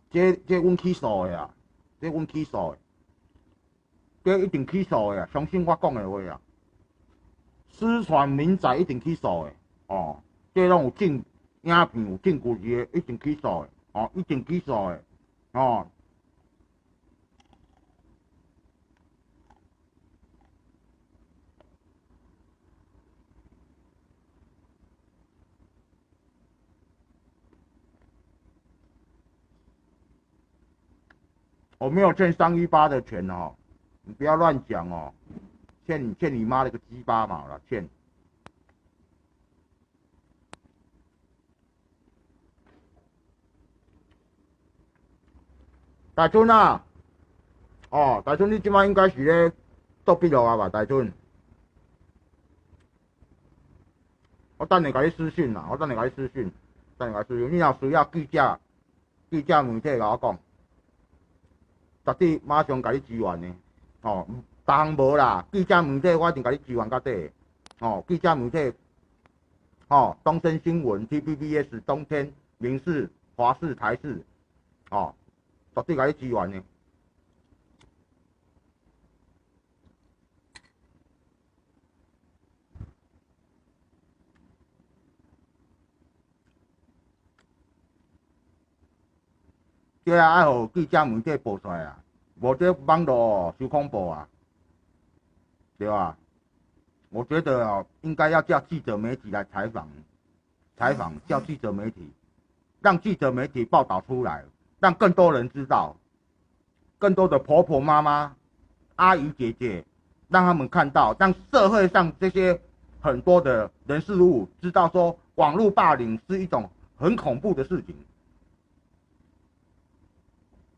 这阮起诉的啊，这阮起诉的，这一定起诉的啊，相信我讲的话啊，私传民宅一定起诉的哦，这拢有影片有证据的，一定起诉的哦，一定起诉的哦。我没有欠318的钱哦，你不要乱讲哦，欠你妈了个鸡巴毛了，欠。大春啊，哦，大春你即摆应该是咧做笔录啊吧，大春。我等下甲你私讯啦，我等下甲你私讯，等下甲你私讯。你若需要记者媒体甲我讲，绝对马上甲你支援的。哦，逐项无啦，记者媒体我一定甲你支援到底。哦，记者媒体，哦，东森新闻、TVBS、东天、民视、华视、台视，哦，绝对甲你支援的。这爱互记者媒体报出来啊，无这网络哦伤恐怖啊，对吧？我觉得哦，应该要叫记者媒体来采访，叫记者媒体，让记者媒体报道出来，让更多人知道，更多的婆婆妈妈、阿姨姐姐，让他们看到，让社会上这些很多的人事物知道说，网络霸凌是一种很恐怖的事情。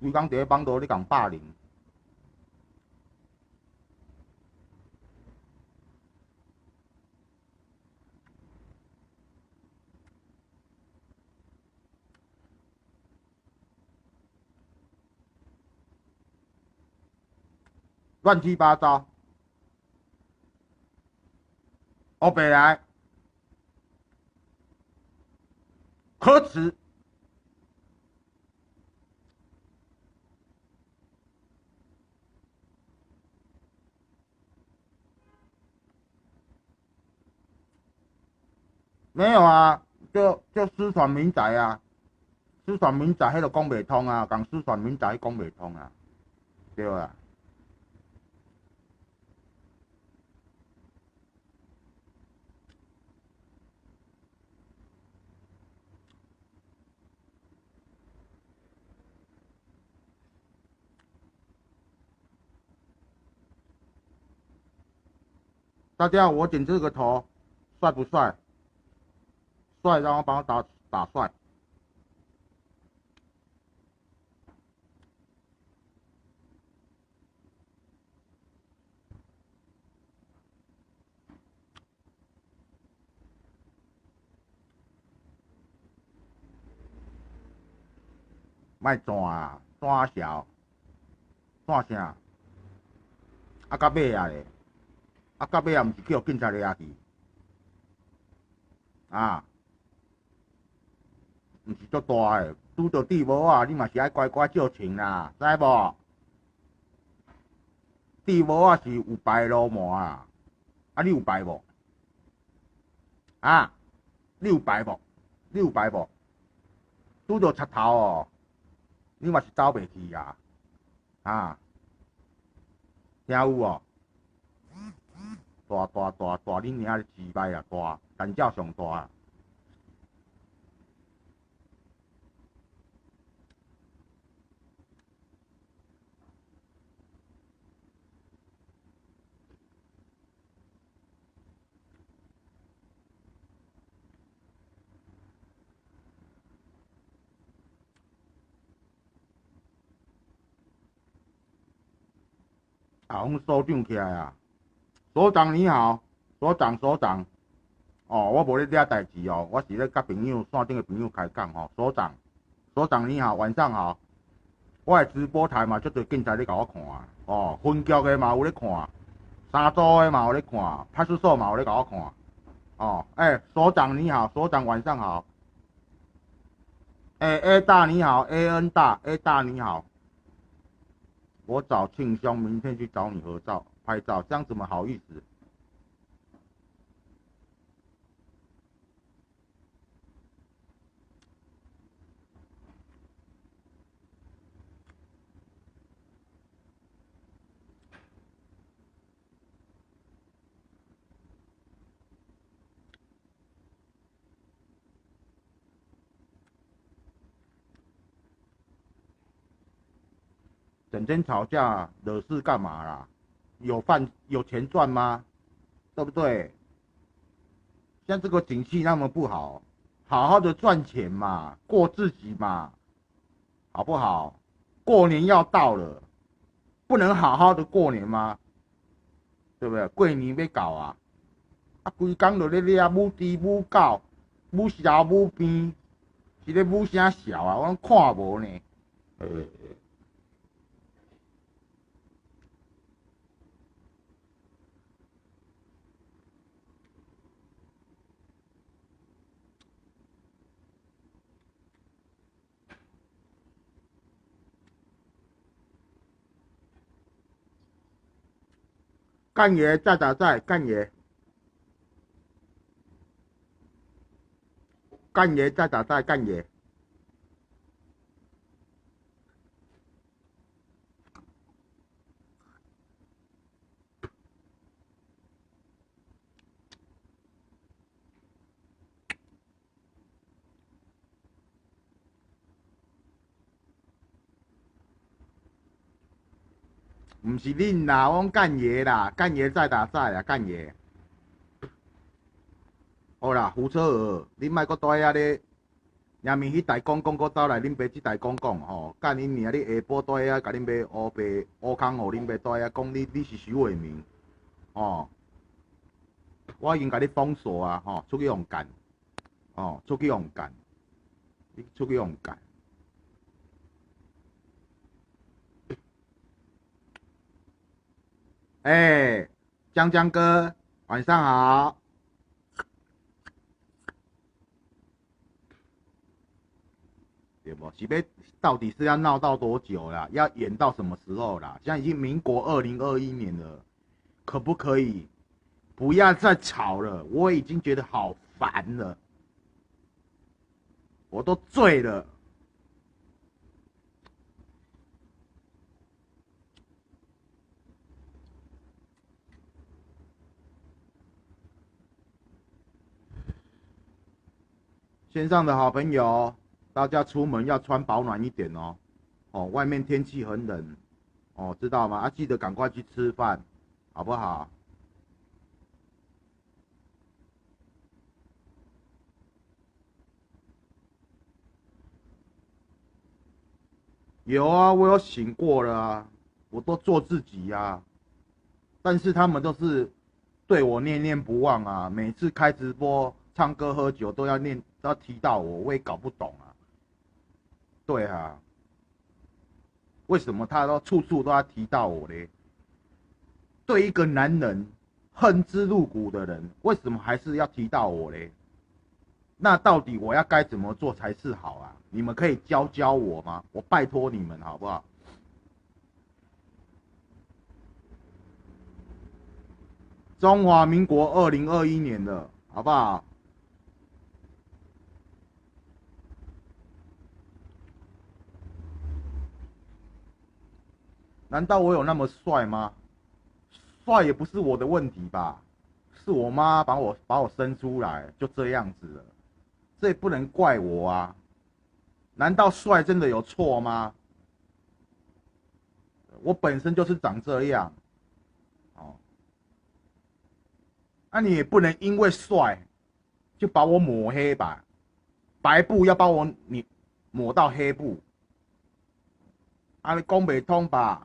规工伫咧网络咧讲霸凌，乱七八糟，欧北来可耻。没有啊，就私传民宅啊，私传民宅迄个讲袂通啊，讲私传民宅讲袂通啊，对啊。大家，我剪这个头帅不帅？帅，让我帮我打帅。卖转啊，转小，转啥？啊，到尾啊咧，啊，到尾啊，毋是叫警察抓去，啊，毋是足大诶，拄着地无啊，你嘛是爱乖乖照穿啦，知无？地无啊是有牌路麻啊，啊，你有牌无？啊，你有牌无？你有牌无？拄着贼头哦，你嘛是走袂去啊，啊，听有无？大，恁娘的鸡掰啊，大，胆叫上大啊！啊，阮所长起来啊，所长你好，所长，哦，我无咧惹代志哦，我是咧甲朋友线顶的朋友开讲哦，所长你好，晚上好，我的直播台嘛，足侪警察咧甲我看，哦，分局的嘛有咧看，三组的嘛有咧看，派出所嘛有咧甲我看，哦，所长你好，所长晚上好， A 大你好，AN 大 A 大你好，我找庆兄，明天去找你合照拍照，这样怎么好意思？整天吵架惹事干嘛啦？有钱赚吗？对不对？像这个景气那么不好，好好的赚钱嘛，过自己嘛，好不好？过年要到了，不能好好的过年吗？对不对？过年要搞啊，规工就咧咧母猪母狗母潲母边，是咧母啥潲啊？我看无呢。干爷在打在，干爷在打在，干爷。唔是恁啦，我讲干爷啦，干爷在打在啦，干爷。好啦，胡扯儿，恁莫搁蹛遐咧，下面迄台公公搁走来恁爸即台公公吼，干恁娘！你下晡蹛遐，甲恁爸乌白乌空，互恁爸蹛遐讲你是徐伟明，吼，我已经甲你封锁啊，吼，出去用干，哦，出去用干，你出去用干。哎，江江哥，晚上好。对不？是要到底是要闹到多久啦？要演到什么时候啦？现在已经民国2021年了，可不可以不要再吵了？我已经觉得好烦了，我都醉了。线上的好朋友，大家出门要穿保暖一点哦。哦，外面天气很冷，哦，知道吗？啊，记得赶快去吃饭，好不好？有啊，我有醒过了啊，我都做自己呀、啊。但是他们都是对我念念不忘啊，每次开直播、唱歌、喝酒都要提到我，我也搞不懂啊。对啊，为什么他都处处都要提到我嘞？对一个男人恨之入骨的人，为什么还是要提到我嘞？那到底我要该怎么做才是好啊？你们可以教我吗？我拜托你们好不好？中华民国2021年的好不好？难道我有那么帅吗？帅也不是我的问题吧？是我妈把我生出来就这样子了，这也不能怪我啊！难道帅真的有错吗？我本身就是长这样，哦，那你也不能因为帅就把我抹黑吧？白布要把你抹到黑布，啊，你讲不通吧？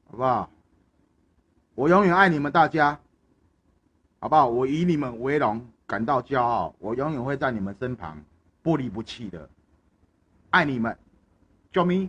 好不好？我永远爱你们大家，好不好？我以你们为荣。感到骄傲，我永远会在你们身旁，不离不弃的，爱你们，啾咪。